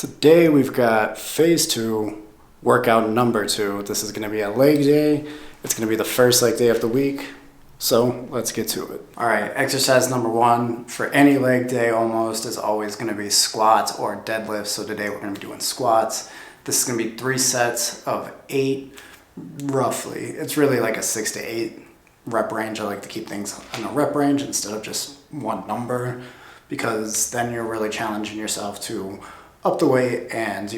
Today we've got phase 2, workout number 2. This is going to be a leg day. It's going to be the first leg day of the week. So let's get to it. All right, exercise number 1 for any leg day almost is always going to be squats or deadlifts. So today we're going to be doing squats. This is going to be 3 sets of 8 roughly. It's really like a 6 to 8 rep range. I like to keep things in a rep range instead of just one number, because then you're really challenging yourself to up the weight and,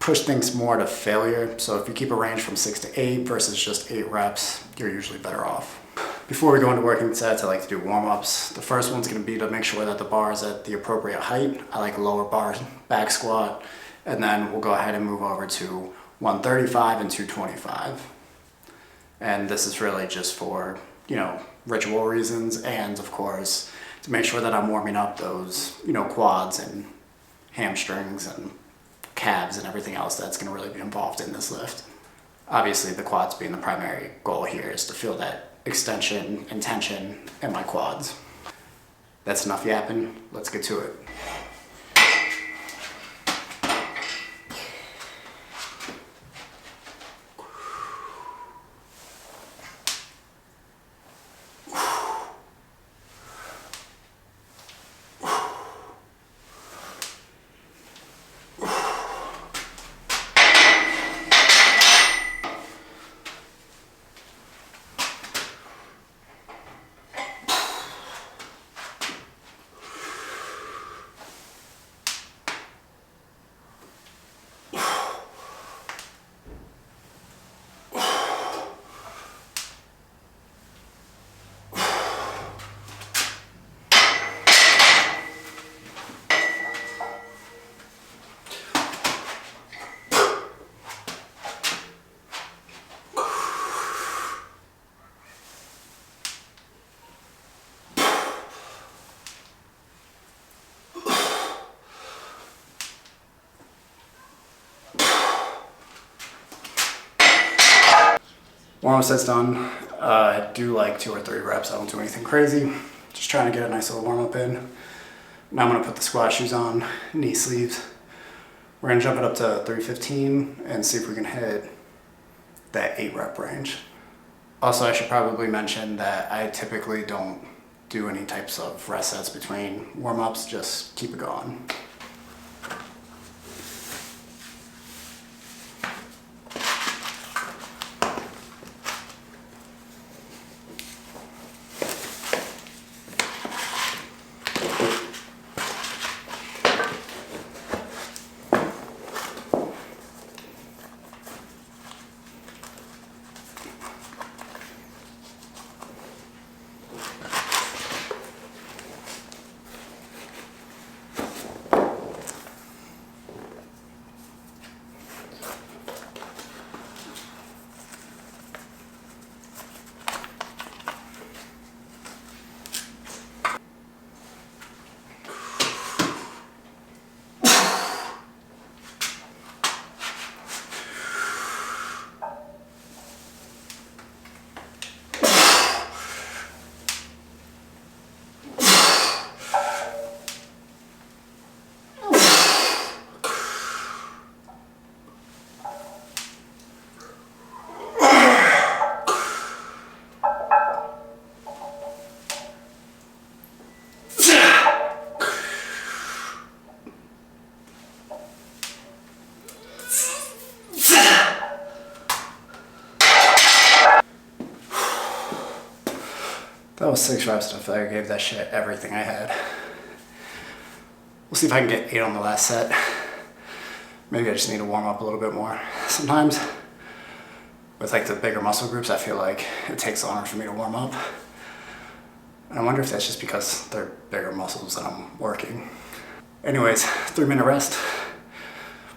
push things more to failure. So if you keep a range from 6 to 8 versus just 8 reps, you're usually better off. Before we go into working sets, I like to do warm-ups. The first one's going to be to make sure that the bar is at the appropriate height. I like a lower bar back squat, and then we'll go ahead and move over to 135 and 225. And this is really just for, ritual reasons, and of course to make sure that I'm warming up those, quads and hamstrings and calves and everything else that's going to really be involved in this lift. Obviously, the quads being the primary goal here is to feel that extension and tension in my quads. That's enough yapping. Let's get to it. Warm-up set's done. I do like 2 or 3 reps. I don't do anything crazy. Just trying to get a nice little warm-up in. Now I'm going to put the squat shoes on, knee sleeves. We're going to jump it up to 315 and see if we can hit that 8 rep range. Also, I should probably mention that I typically don't do any types of rest sets between warm-ups. Just keep it going. That was 6 reps, and I feel like I gave that shit everything I had. We'll see if I can get 8 on the last set. Maybe I just need to warm up a little bit more. Sometimes, with like the bigger muscle groups, I feel like it takes longer for me to warm up. And I wonder if that's just because they're bigger muscles that I'm working. Anyways, 3-minute rest,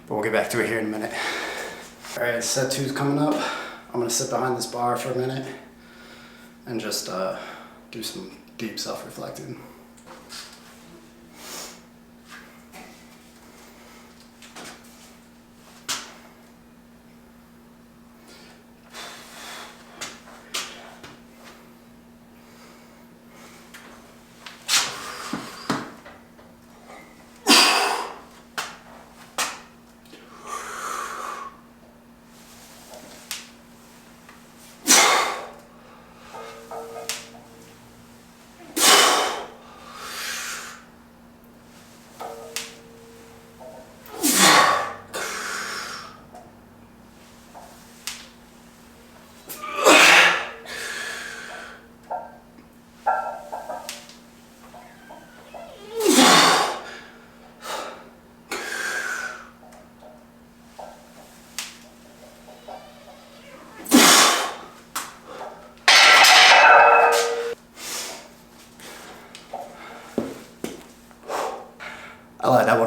but we'll get back to it here in a minute. All right, set 2's coming up. I'm gonna sit behind this bar for a minute and just do some deep self-reflecting.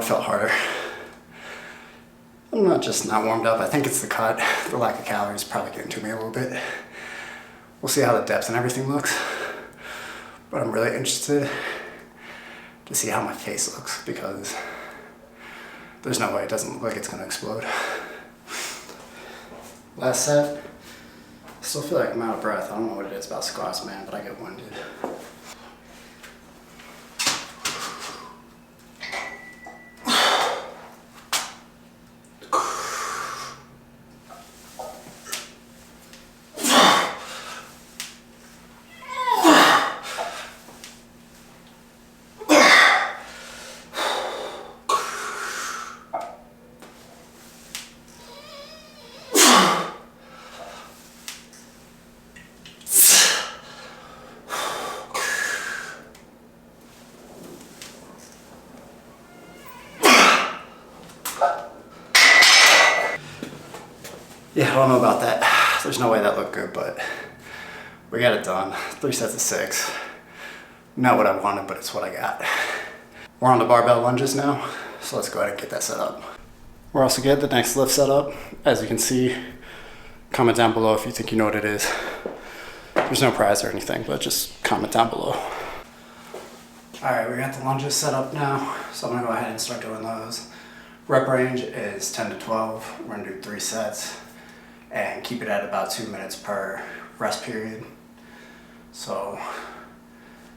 it felt harder. I'm not just not warmed up. I think it's the cut. The lack of calories probably getting to me a little bit. We'll see how the depth and everything looks. But I'm really interested to see how my face looks because there's no way it doesn't look like it's gonna explode. Last set. I still feel like I'm out of breath. I don't know what it is about squats, man, but I get winded. Yeah, I don't know about that. There's no way that looked good, but we got it done. 3 sets of 6. Not what I wanted, but it's what I got. We're on the barbell lunges now, so let's go ahead and get that set up. We're also getting the next lift set up. As you can see, comment down below if you think you know what it is. There's no prize or anything, but just comment down below. All right, we got the lunges set up now, so I'm gonna go ahead and start doing those. Rep range is 10 to 12. We're gonna do 3 sets and keep it at about 2 minutes per rest period. So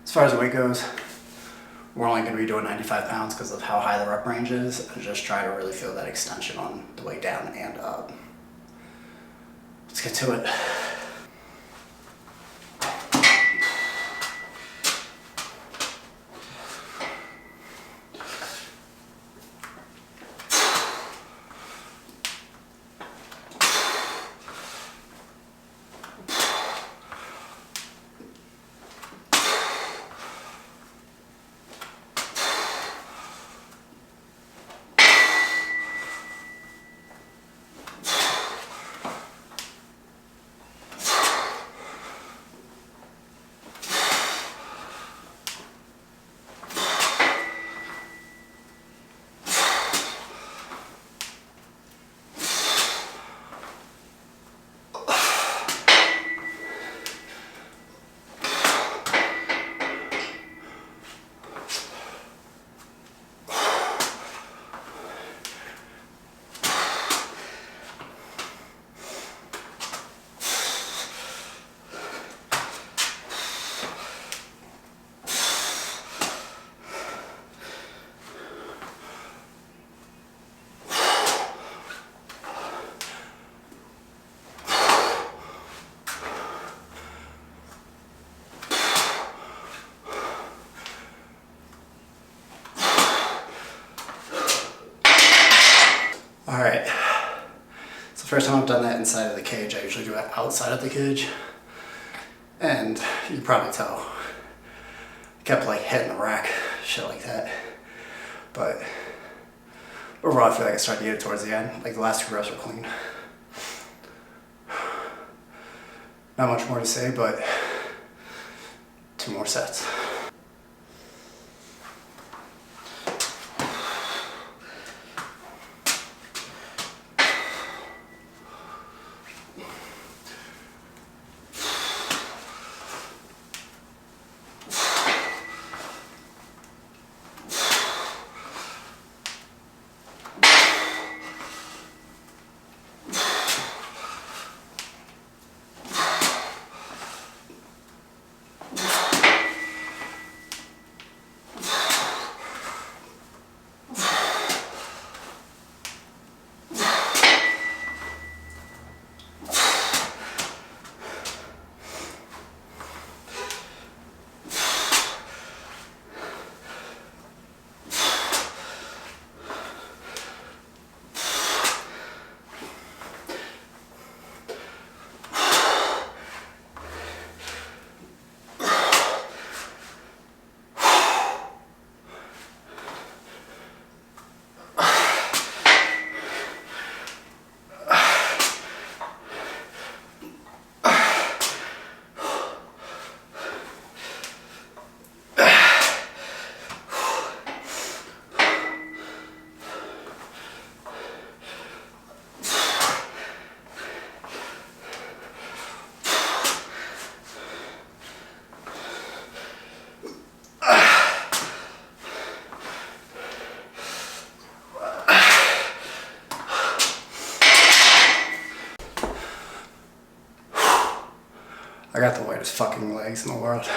as far as the weight goes, we're only gonna be doing 95 pounds because of how high the rep range is, and just try to really feel that extension on the way down and up. Let's get to it. All right, it's the first time I've done that inside of the cage. I usually do it outside of the cage. And you can probably tell, I kept like hitting the rack, shit like that. But overall, I feel like I started to get it towards the end. Like the last 2 reps were clean. Not much more to say, but 2 more sets. I got the lightest fucking legs in the world.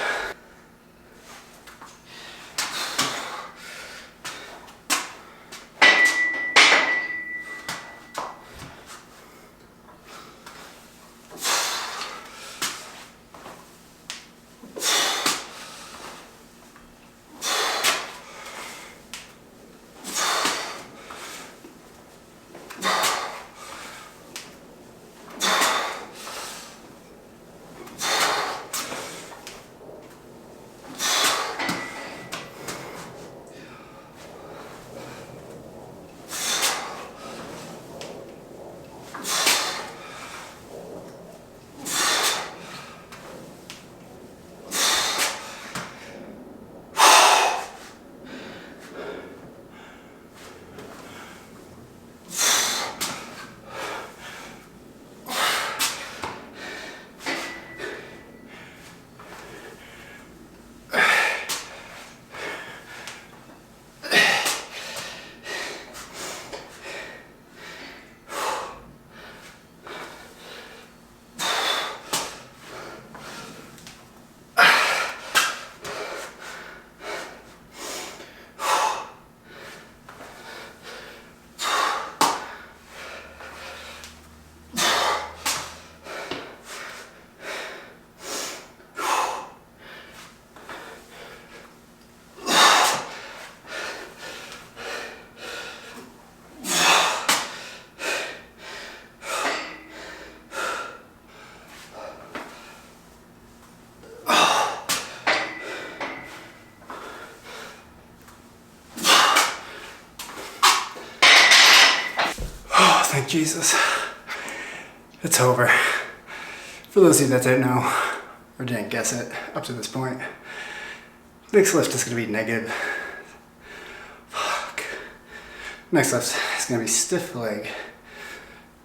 Thank Jesus. It's over. For those of you that didn't know, or didn't guess it up to this point, next lift is going to be negative. Fuck. Next lift is going to be stiff leg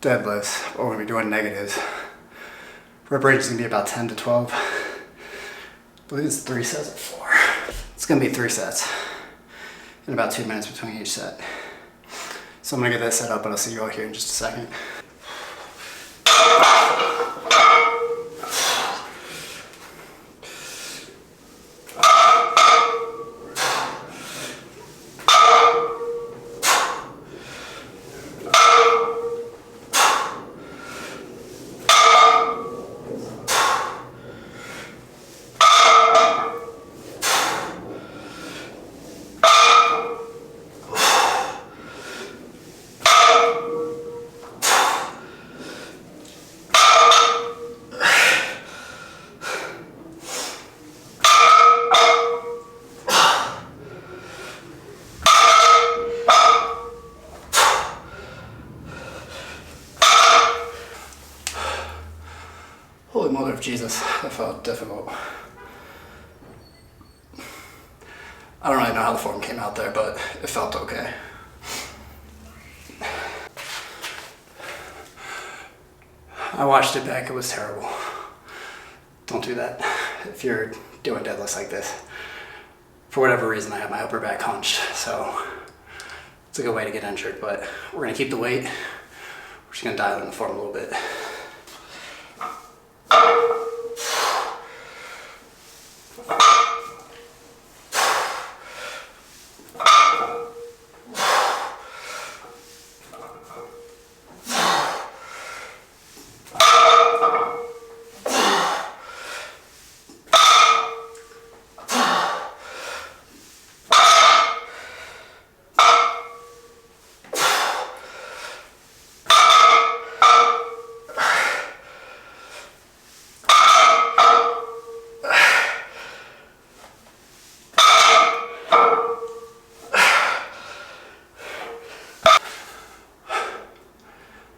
deadlifts, but we're going to be doing negatives. Rep range is going to be about 10 to 12. I believe it's 3 sets or 4. It's going to be 3 sets and about 2 minutes between each set. So I'm gonna get that set up, but I'll see you all here in just a second. Holy mother of Jesus, that felt difficult. I don't really know how the form came out there, but it felt okay. I watched it back, it was terrible. Don't do that if you're doing deadlifts like this. For whatever reason, I have my upper back hunched, so it's a good way to get injured, but we're gonna keep the weight. We're just gonna dial in the form a little bit.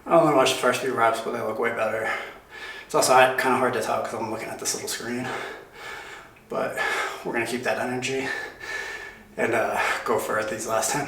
I only watched the first few reps, but they look way better. It's also kind of hard to tell because I'm looking at this little screen. But we're going to keep that energy and go for it these last 10.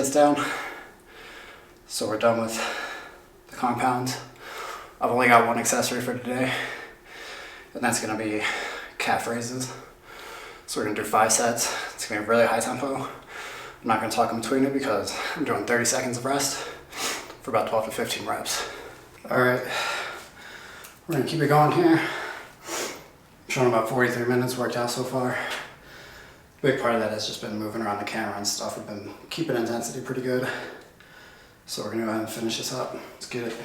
sets down. So we're done with the compound. I've only got one accessory for today, and that's gonna be calf raises. So we're gonna do 5 sets. It's gonna be really high tempo. I'm not gonna talk in between it because I'm doing 30 seconds of rest for about 12 to 15 reps. All right, we're gonna keep it going here. I'm showing about 43 minutes worked out so far. Big part of that has just been moving around the camera and stuff. We've been keeping intensity pretty good. So we're gonna go ahead and finish this up. Let's get it.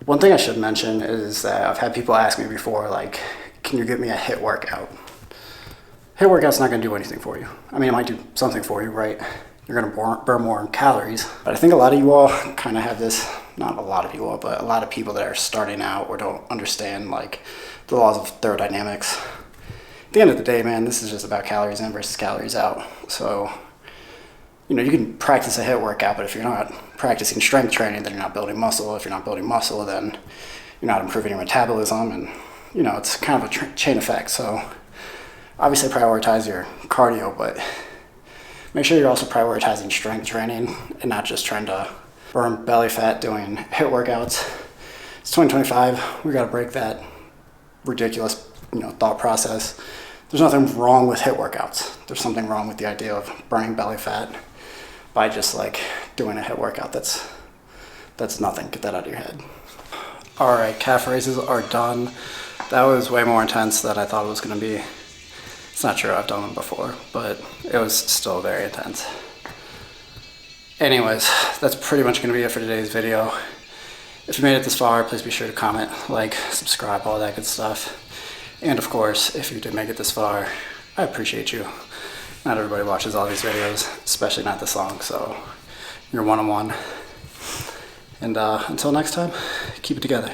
One thing I should mention is that I've had people ask me before, like, can you get me a HIIT workout? HIIT workout's not gonna do anything for you. I mean, it might do something for you, right? You're gonna burn more calories. But I think a lot of you all kind of have this, not a lot of you all, but a lot of people that are starting out or don't understand like the laws of thermodynamics. At the end of the day, man, this is just about calories in versus calories out. So, you know, you can practice a HIIT workout, but if you're not practicing strength training, then you're not building muscle. If you're not building muscle, then you're not improving your metabolism, and you know, it's kind of a chain effect. So obviously prioritize your cardio, but make sure you're also prioritizing strength training and not just trying to burn belly fat doing HIIT workouts. It's 2025. We got to break that ridiculous, thought process. There's nothing wrong with HIIT workouts. There's something wrong with the idea of burning belly fat by just like doing a HIIT workout. That's nothing. Get that out of your head. All right, calf raises are done. That was way more intense than I thought it was going to be. It's not true, I've done them before, but it was still very intense. Anyways, that's pretty much going to be it for today's video. If you made it this far, please be sure to comment, like, subscribe, all that good stuff. And of course, if you did make it this far, I appreciate you. Not everybody watches all these videos, especially not this long, so you're one-on-one. And until next time, keep it together.